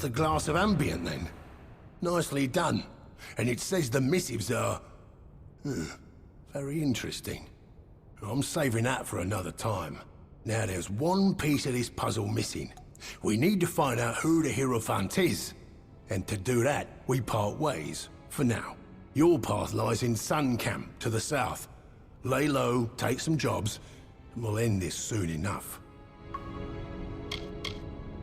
the glass of ambient, then. Nicely done. And it says the missives are... very interesting. I'm saving that for another time. Now there's one piece of this puzzle missing. We need to find out who the Hierophant is. And to do that, we part ways, for now. Your path lies in Sun Camp, to the south. Lay low, take some jobs, and we'll end this soon enough.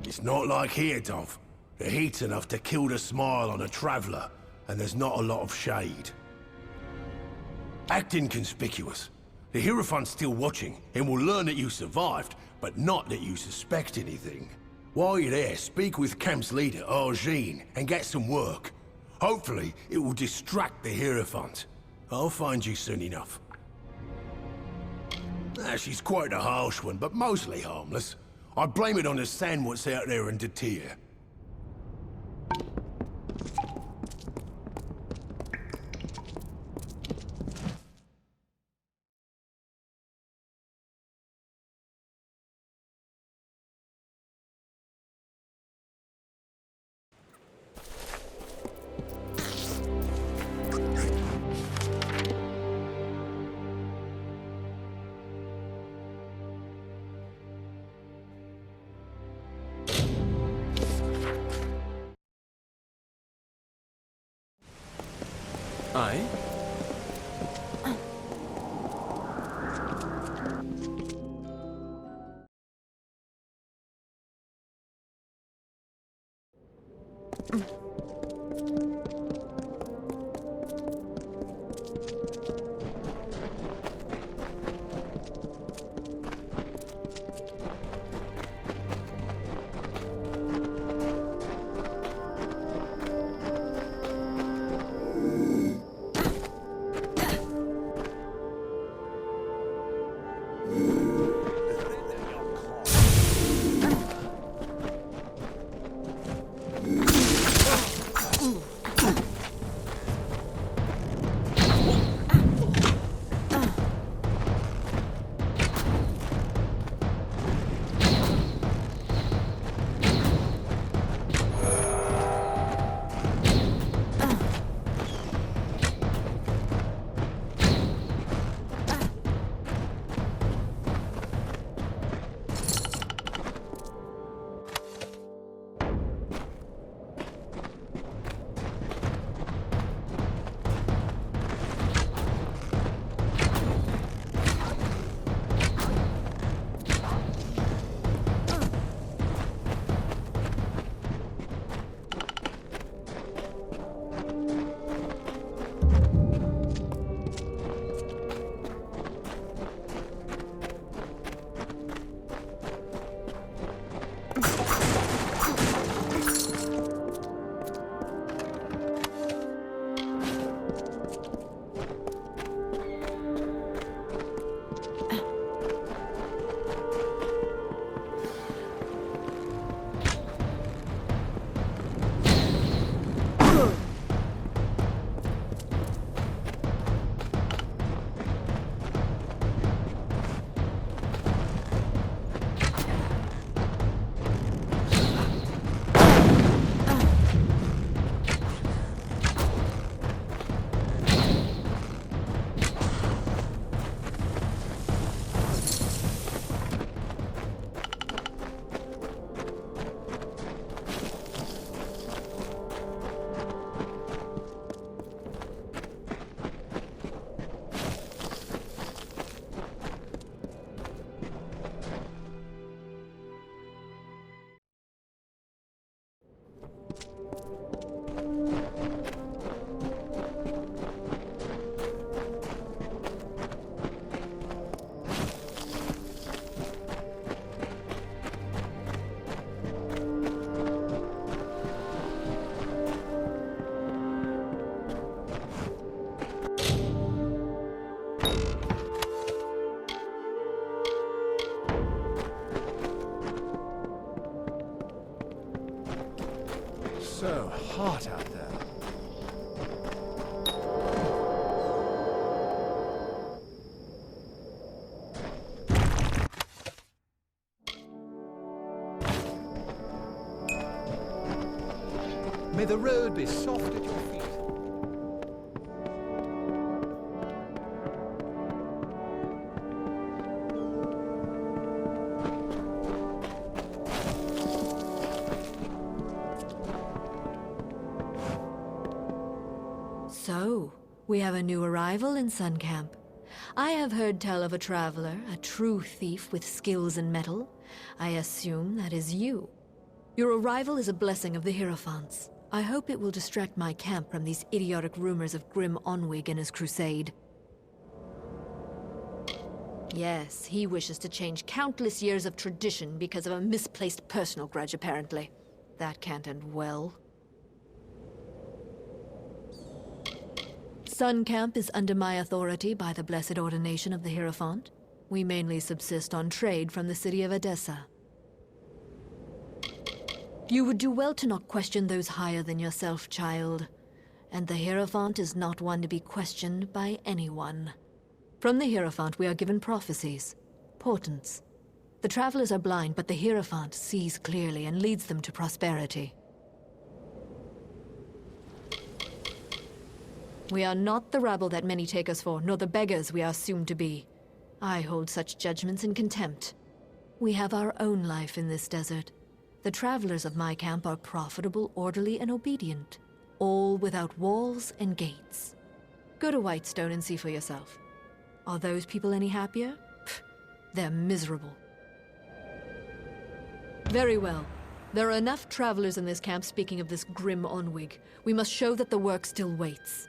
It's not like here, Dov. The heat's enough to kill the smile on a traveler, and there's not a lot of shade. Act inconspicuous. The Hierophant's still watching, and will learn that you survived, but not that you suspect anything. While you're there, speak with camp's leader, Arjin, and get some work. Hopefully, it will distract the Hierophant. I'll find you soon enough. She's quite a harsh one, but mostly harmless. I blame it on the sand what's out there in Detir. Aye? May the road be soft at your feet. So, we have a new arrival in Sun Camp. I have heard tell of a traveler, a true thief with skills in metal. I assume that is you. Your arrival is a blessing of the Hierophants. I hope it will distract my camp from these idiotic rumors of Grim Onwig and his crusade. Yes, he wishes to change countless years of tradition because of a misplaced personal grudge, apparently. That can't end well. Sun Camp is under my authority by the blessed ordination of the Hierophant. We mainly subsist on trade from the city of Edessa. You would do well to not question those higher than yourself, child. And the Hierophant is not one to be questioned by anyone. From the Hierophant we are given prophecies, portents. The travelers are blind, but the Hierophant sees clearly and leads them to prosperity. We are not the rabble that many take us for, nor the beggars we are assumed to be. I hold such judgments in contempt. We have our own life in this desert. The travelers of my camp are profitable, orderly, and obedient, all without walls and gates. Go to Whitestone and see for yourself. Are those people any happier? Pfft, they're miserable. Very well. There are enough travelers in this camp speaking of this Grim Onwig. We must show that the work still waits.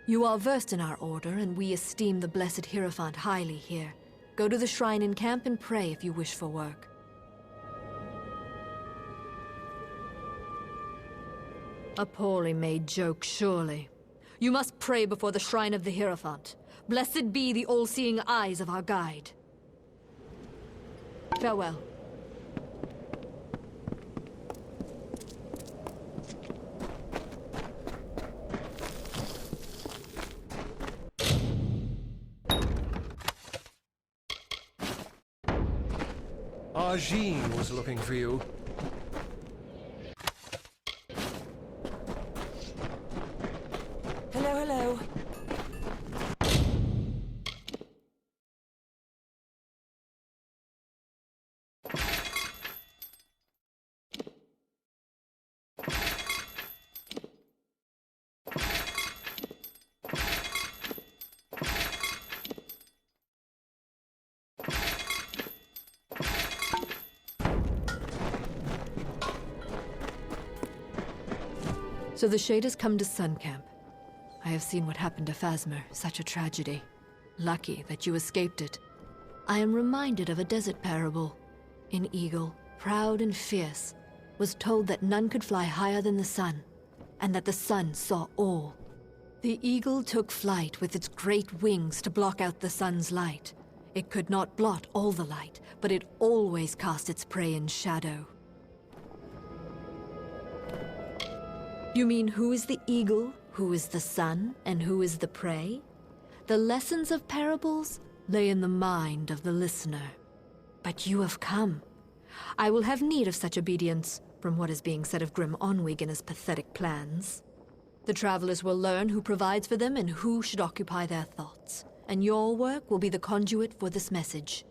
You are versed in our order, and we esteem the blessed Hierophant highly here. Go to the shrine in camp and pray if you wish for work. A poorly made joke, surely. You must pray before the shrine of the Hierophant. Blessed be the all-seeing eyes of our guide. Farewell. Arjean was looking for you. Hello, hello. So the Shade has come to Sun Camp. I have seen what happened to Phasmer, such a tragedy. Lucky that you escaped it. I am reminded of a desert parable. An eagle, proud and fierce, was told that none could fly higher than the sun, and that the sun saw all. The eagle took flight with its great wings to block out the sun's light. It could not blot all the light, but it always cast its prey in shadow. You mean who is the eagle, who is the sun, and who is the prey? The lessons of parables lay in the mind of the listener. But you have come. I will have need of such obedience, from what is being said of Grim Onwig and his pathetic plans. The travelers will learn who provides for them and who should occupy their thoughts, and your work will be the conduit for this message.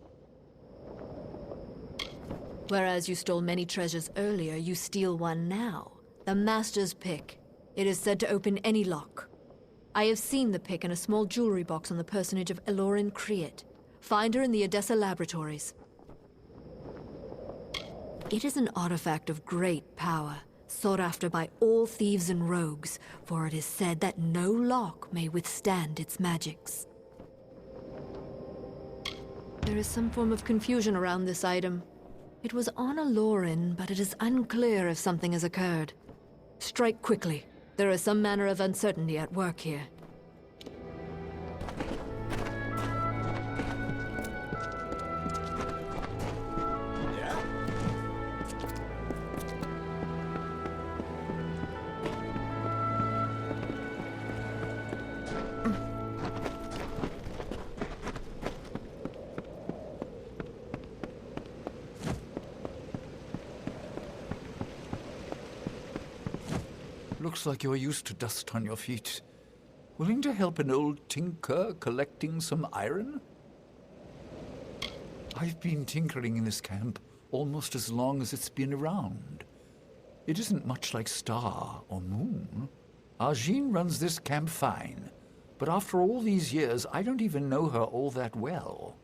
Whereas you stole many treasures earlier, you steal one now. The Master's Pick. It is said to open any lock. I have seen the pick in a small jewelry box on the personage of Elorin Kriet. Find her in the Edessa laboratories. It is an artifact of great power, sought after by all thieves and rogues, for it is said that no lock may withstand its magics. There is some form of confusion around this item. It was on Elorin, but it is unclear if something has occurred. Strike quickly. There is some manner of uncertainty at work here. Looks like you're used to dust on your feet. Willing to help an old tinker collecting some iron? I've been tinkering in this camp almost as long as it's been around. It isn't much like Star or Moon. Argine runs this camp fine, but after all these years, I don't even know her all that well.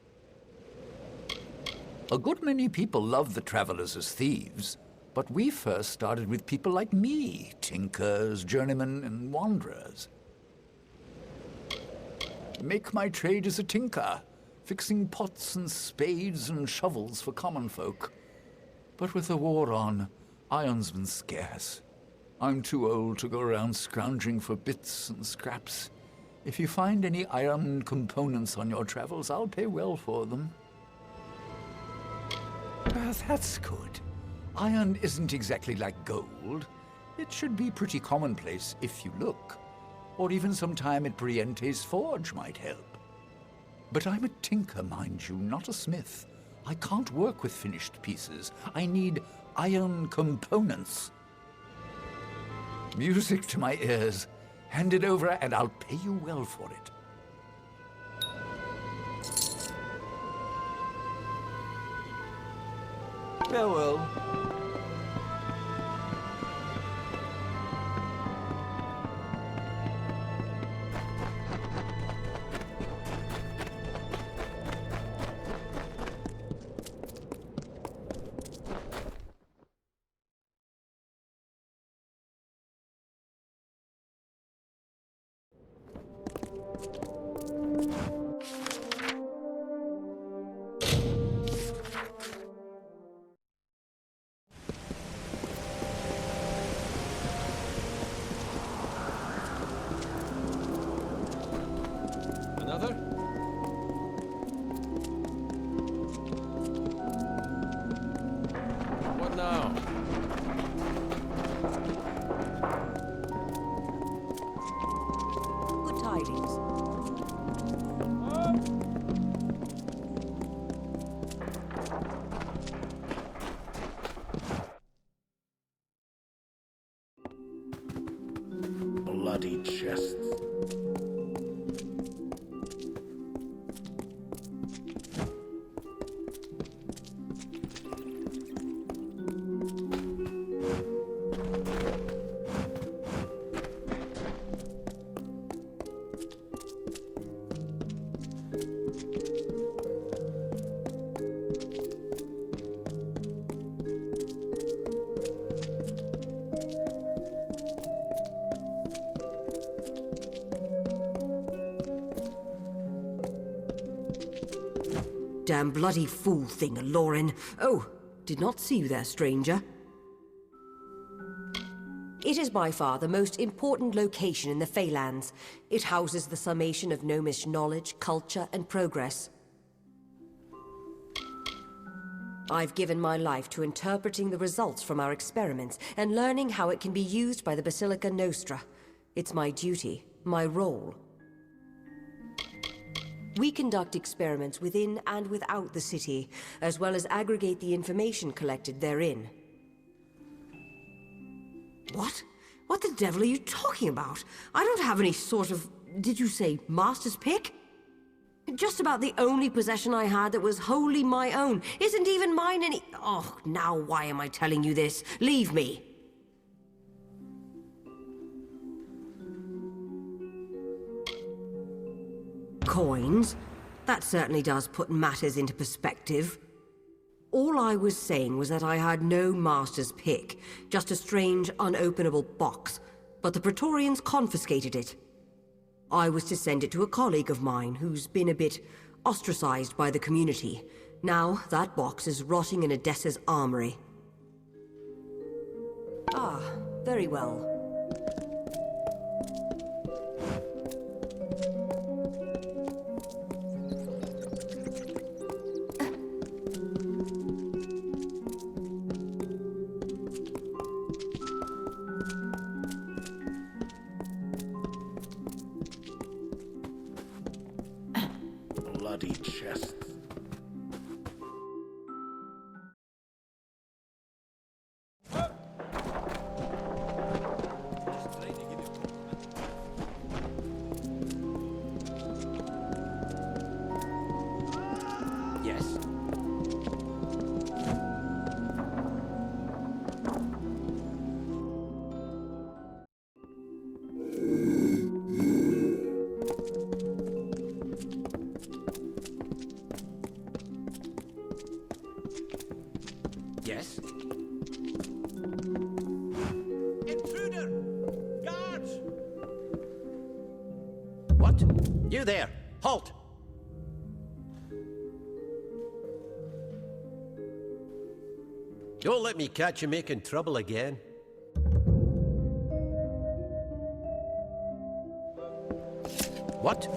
A good many people love the Travelers as thieves, but we first started with people like me, tinkers, journeymen, and wanderers. Make my trade as a tinker, fixing pots and spades and shovels for common folk. But with the war on, iron's been scarce. I'm too old to go around scrounging for bits and scraps. If you find any iron components on your travels, I'll pay well for them. That's good. Iron isn't exactly like gold. It should be pretty commonplace if you look. Or even some time at Briente's forge might help. But I'm a tinker, mind you, not a smith. I can't work with finished pieces. I need iron components. Music to my ears. Hand it over and I'll pay you well for it. Farewell. Another? What now? Good tidings. Bloody chests. Damn bloody fool thing, Lauren. Oh, did not see you there, stranger. It is by far the most important location in the Feylands. It houses the summation of gnomish knowledge, culture, and progress. I've given my life to interpreting the results from our experiments and learning how it can be used by the Basilica Nostra. It's my duty, my role. We conduct experiments within and without the city, as well as aggregate the information collected therein. What? What the devil are you talking about? I don't have any sort of, did you say, master's pick? Just about the only possession I had that was wholly my own. Isn't even mine any... Oh, now why am I telling you this? Leave me. Coins? That certainly does put matters into perspective. All I was saying was that I had no master's pick, just a strange, unopenable box, but the Praetorians confiscated it. I was to send it to a colleague of mine who's been a bit ostracized by the community. Now, that box is rotting in Odessa's armory. Ah, very well. Bloody chests. What? You there! Halt! Don't let me catch you making trouble again. What?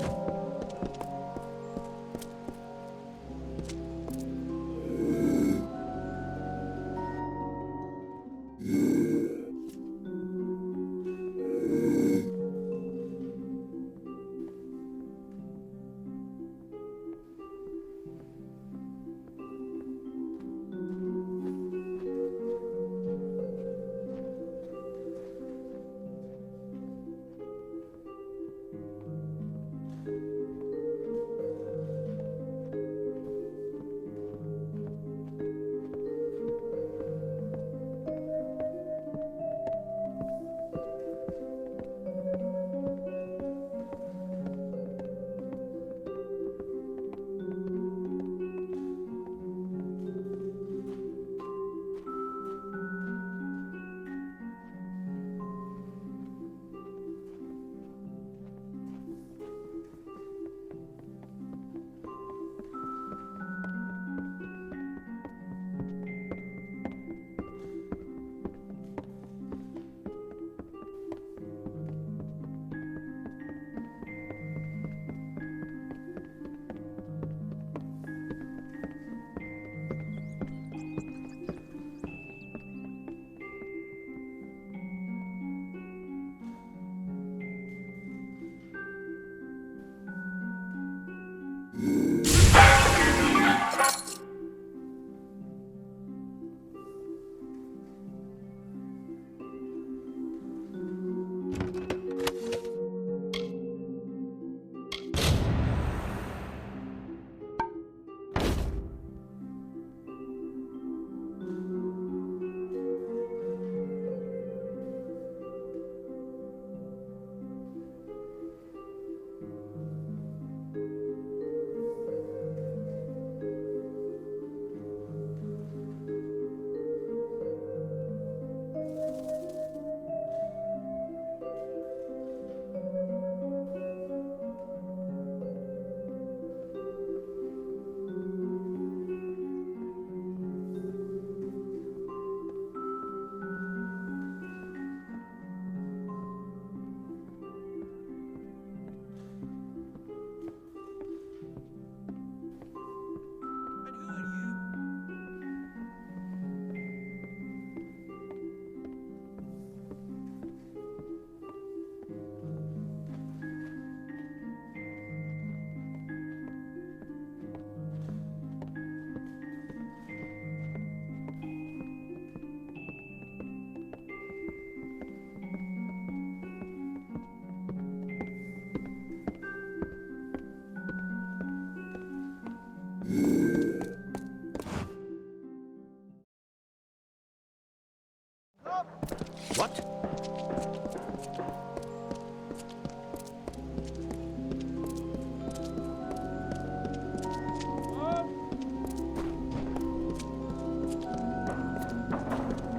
What?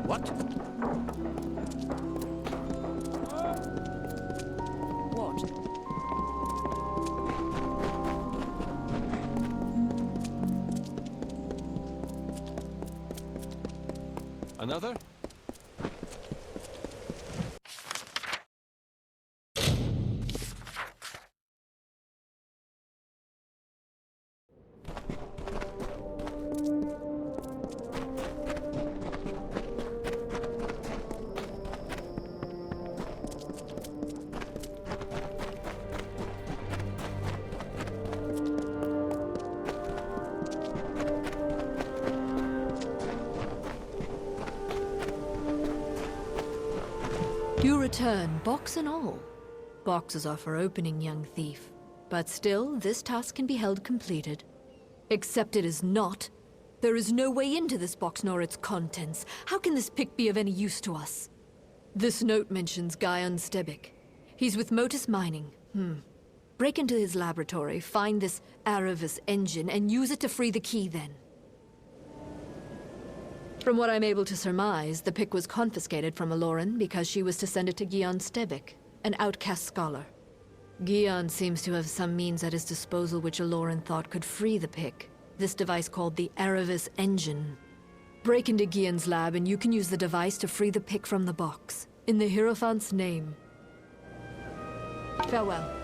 What? What? Another? You return, box and all. Boxes are for opening, young thief. But still, this task can be held completed. Except it is not. There is no way into this box nor its contents. How can this pick be of any use to us? This note mentions Guy Unstebic. He's with Motus Mining. Break into his laboratory, find this Aravis engine, and use it to free the key then. From what I'm able to surmise, the pick was confiscated from Aloran because she was to send it to Guion Stebic, an outcast scholar. Gion seems to have some means at his disposal which Aloran thought could free the pick. This device called the Erevis Engine. Break into Gion's lab and you can use the device to free the pick from the box. In the Hierophant's name. Farewell.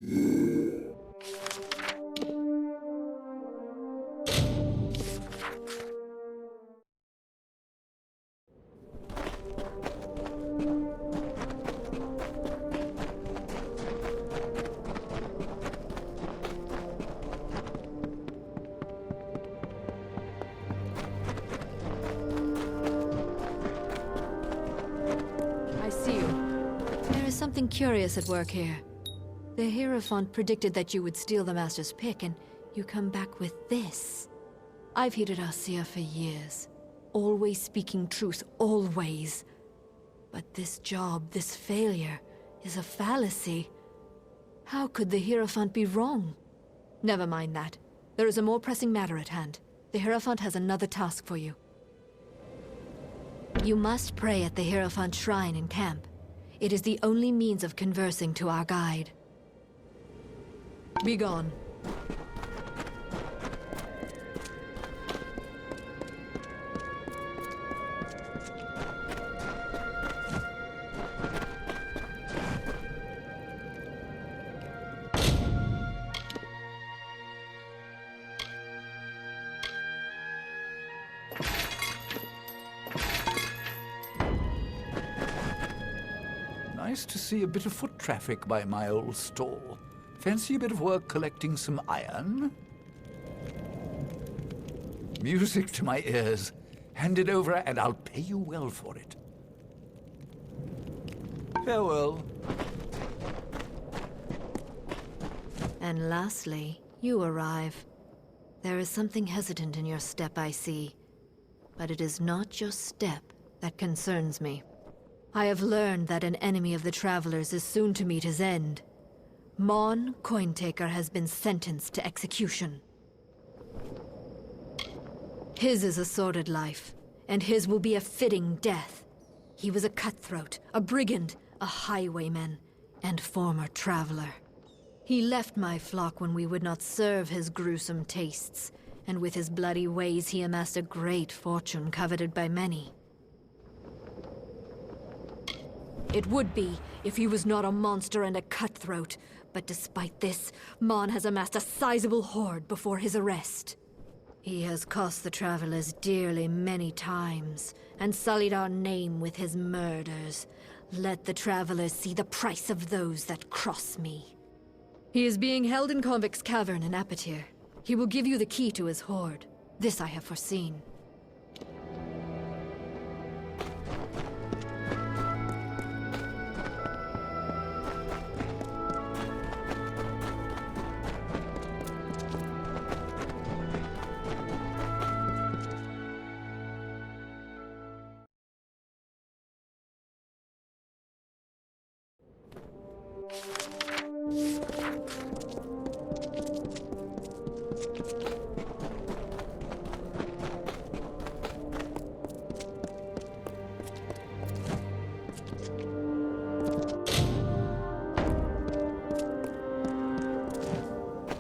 I see you. There is something curious at work here. The Hierophant predicted that you would steal the Master's pick, and you come back with this. I've hated Arcia for years. Always speaking truth, always. But this job, this failure, is a fallacy. How could the Hierophant be wrong? Never mind that. There is a more pressing matter at hand. The Hierophant has another task for you. You must pray at the Hierophant shrine in camp. It is the only means of conversing to our guide. Be gone. Nice to see a bit of foot traffic by my old store. Fancy a bit of work collecting some iron? Music to my ears. Hand it over and I'll pay you well for it. Farewell. And lastly, you arrive. There is something hesitant in your step, I see. But it is not your step that concerns me. I have learned that an enemy of the Travelers is soon to meet his end. Mon Cointaker has been sentenced to execution. His is a sordid life, and his will be a fitting death. He was a cutthroat, a brigand, a highwayman, and former traveler. He left my flock when we would not serve his gruesome tastes, and with his bloody ways he amassed a great fortune coveted by many. It would be if he was not a monster and a cutthroat, but despite this, Mon has amassed a sizable hoard before his arrest. He has cost the Travelers dearly many times, and sullied our name with his murders. Let the Travelers see the price of those that cross me. He is being held in Convict's Cavern in Apatir. He will give you the key to his hoard. This I have foreseen.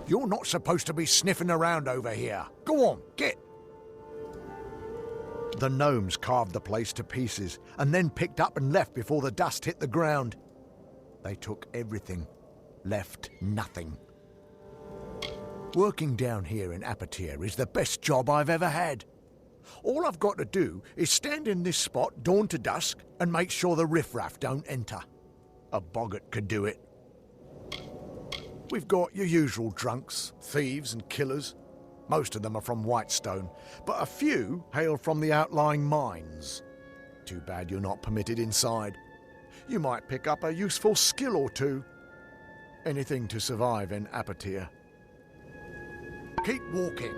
You're not supposed to be sniffing around over here. Go on, get. The gnomes carved the place to pieces and then picked up and left before the dust hit the ground. They took everything, left nothing. Working down here in Apatir is the best job I've ever had. All I've got to do is stand in this spot dawn to dusk and make sure the riffraff don't enter. A boggart could do it. We've got your usual drunks, thieves and killers. Most of them are from Whitestone, but a few hail from the outlying mines. Too bad you're not permitted inside. You might pick up a useful skill or two. Anything to survive in Apatir. Keep walking.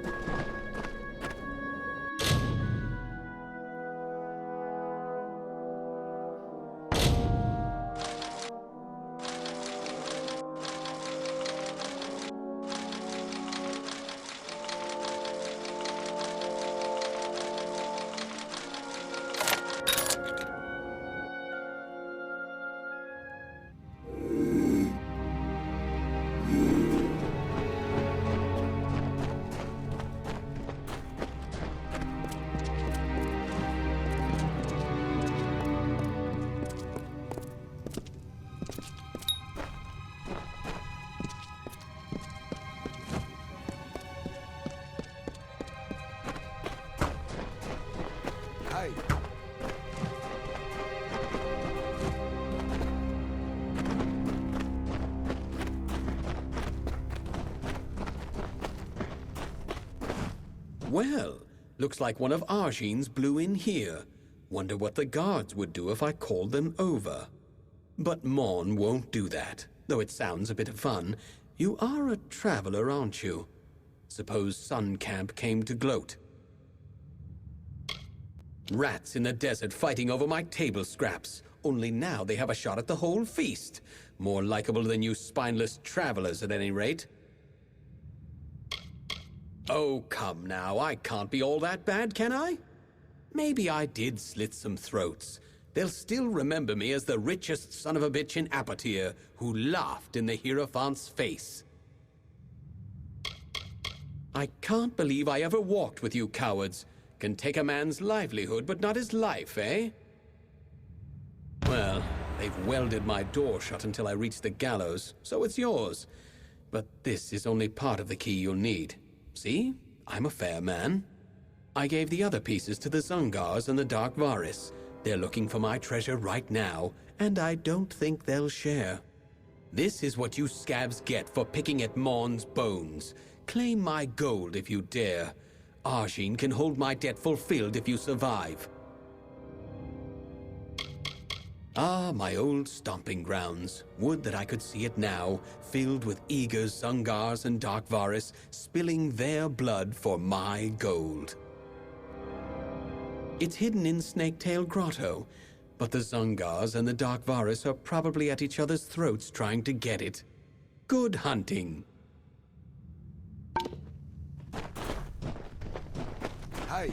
Well, looks like one of Arjean's blew in here. Wonder what the guards would do if I called them over. But Mon won't do that, though it sounds a bit of fun. You are a traveler, aren't you? Suppose Sun Camp came to gloat. Rats in the desert fighting over my table scraps. Only now they have a shot at the whole feast. More likable than you spineless travelers, at any rate. Oh, come now, I can't be all that bad, can I? Maybe I did slit some throats. They'll still remember me as the richest son of a bitch in Apotyre who laughed in the Hierophant's face. I can't believe I ever walked with you cowards. Can take a man's livelihood, but not his life, eh? Well, they've welded my door shut until I reach the gallows, so it's yours. But this is only part of the key you'll need. See? I'm a fair man. I gave the other pieces to the Zungars and the Dark Varis. They're looking for my treasure right now, and I don't think they'll share. This is what you scabs get for picking at Mon's bones. Claim my gold if you dare. Arjean can hold my debt fulfilled if you survive. Ah, my old stomping grounds. Would that I could see it now, filled with eager Zungars and Dark Varis, spilling their blood for my gold. It's hidden in Snaketail Grotto, but the Zungars and the Dark Varis are probably at each other's throats trying to get it. Good hunting. Hey,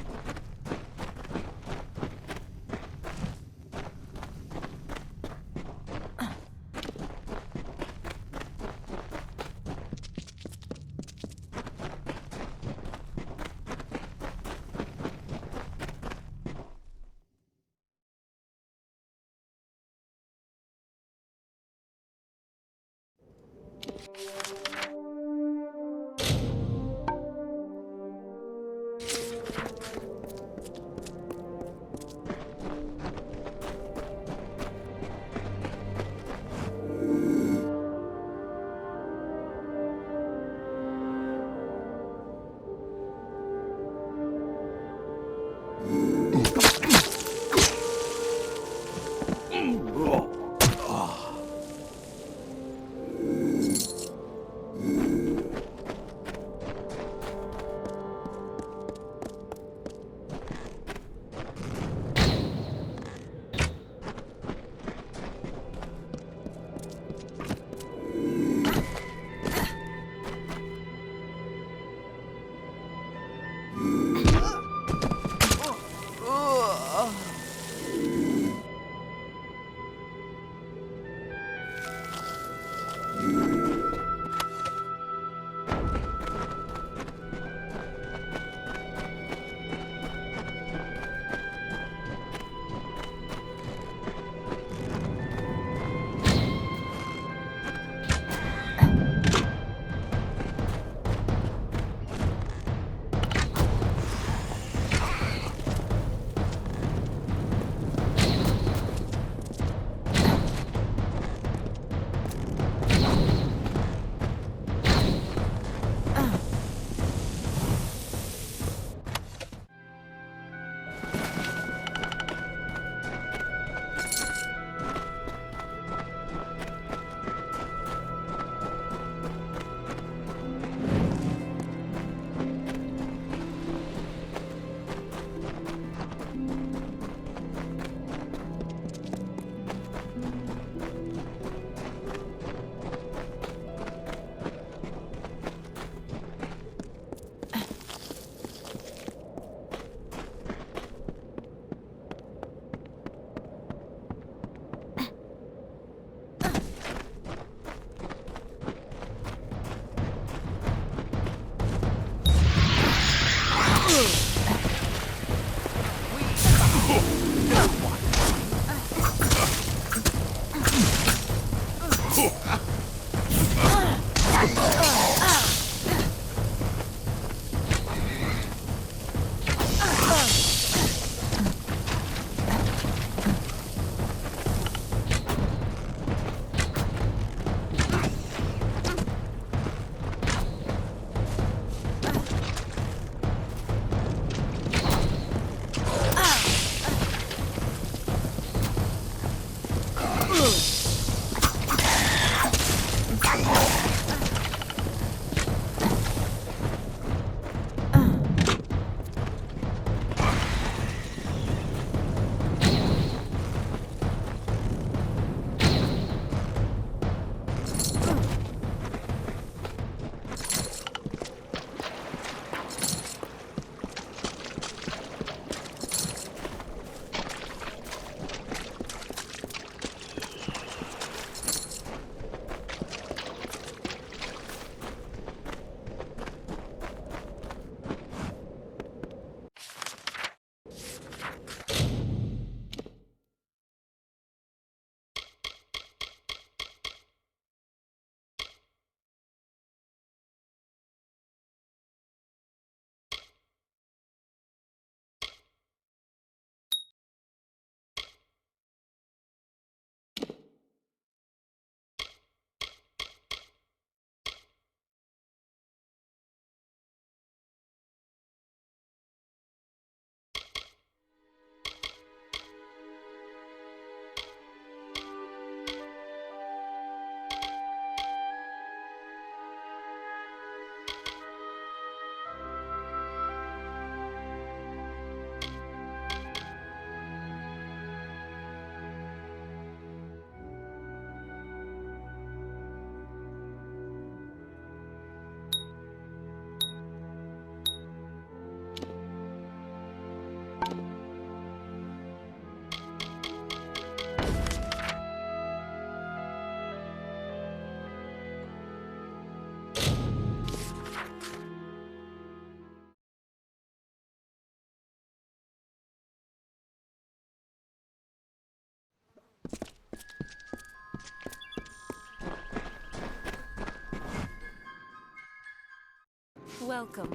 Welcome.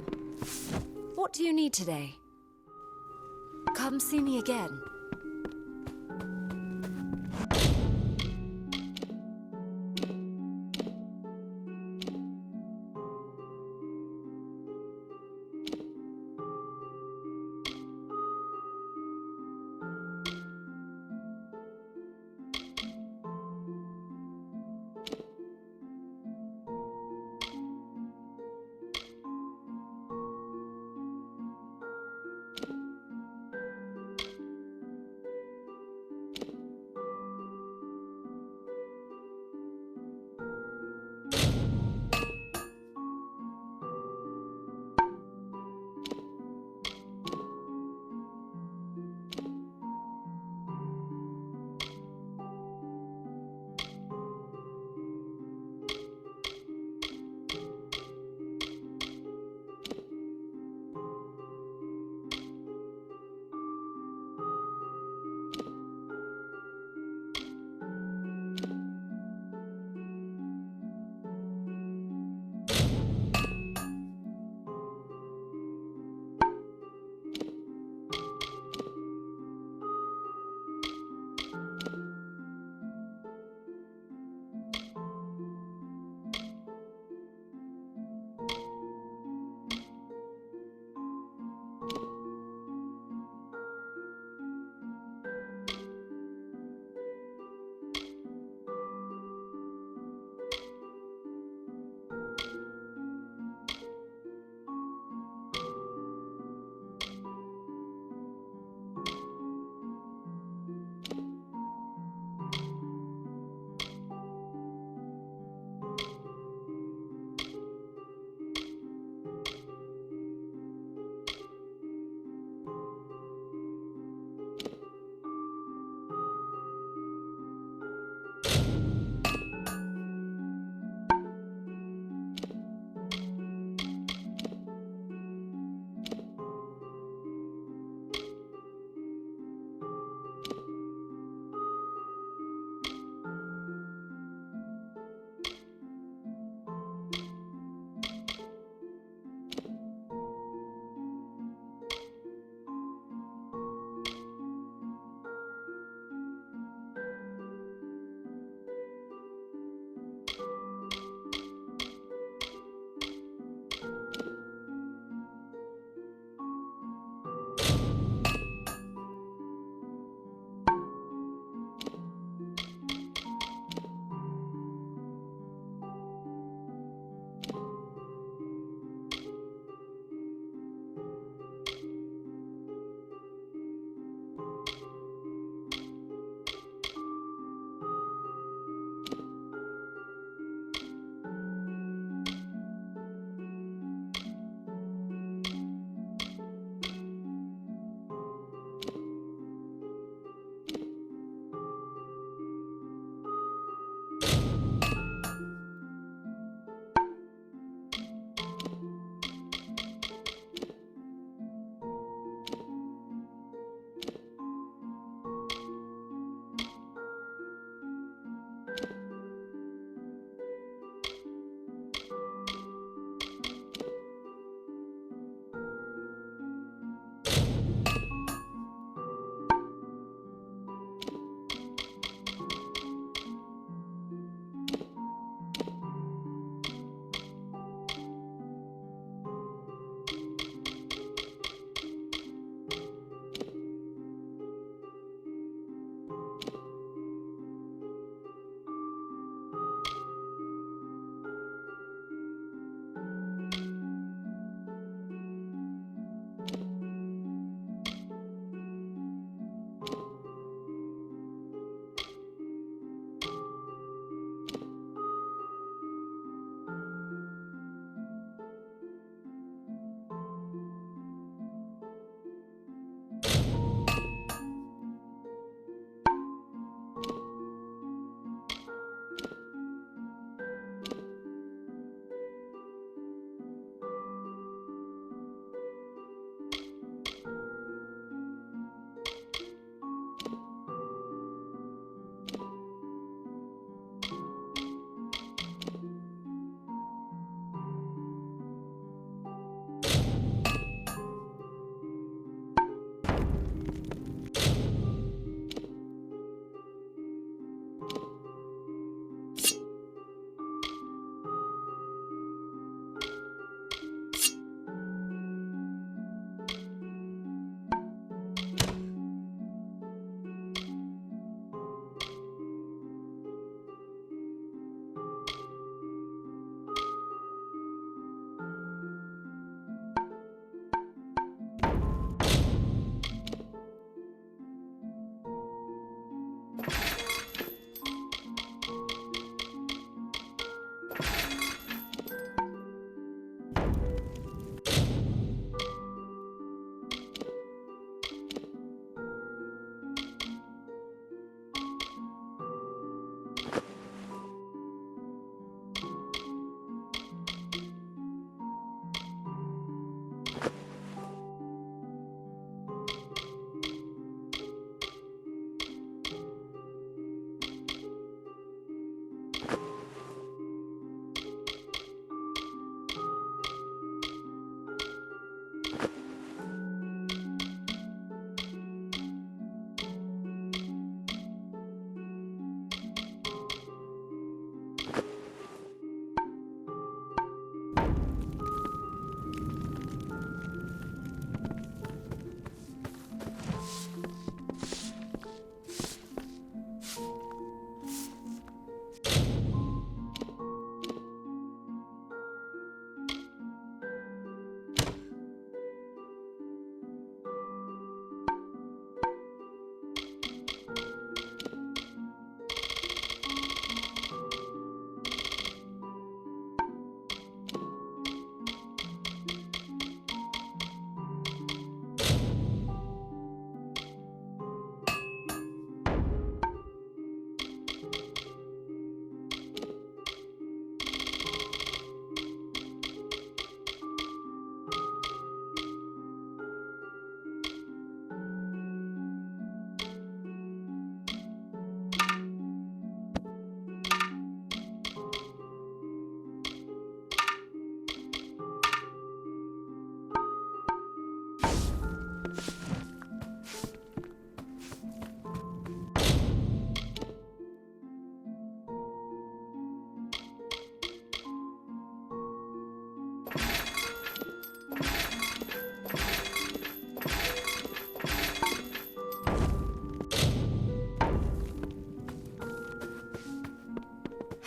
What do you need today? Come see me again.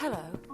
Hello.